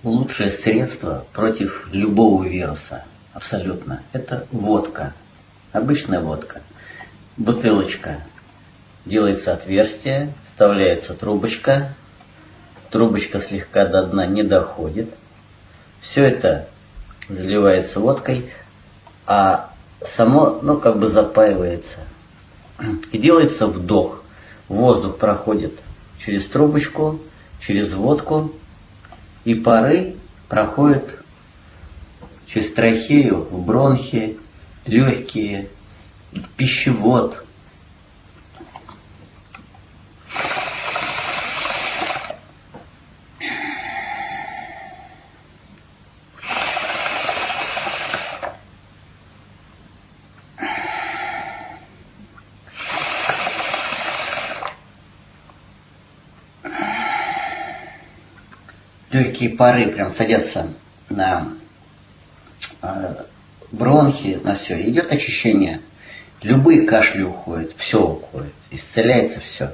Лучшее средство против любого вируса, абсолютно, это водка. Обычная водка. Бутылочка. Делается отверстие, вставляется трубочка. Трубочка слегка до дна не доходит. Все это заливается водкой, а само, как бы запаивается. И делается вдох. Воздух проходит через трубочку, через водку, и пары проходят через трахею, в бронхи, легкие, пищевод. Легкие пары прям садятся на бронхи, на все. Идет очищение. Любые кашли уходят, все уходит. Исцеляется все.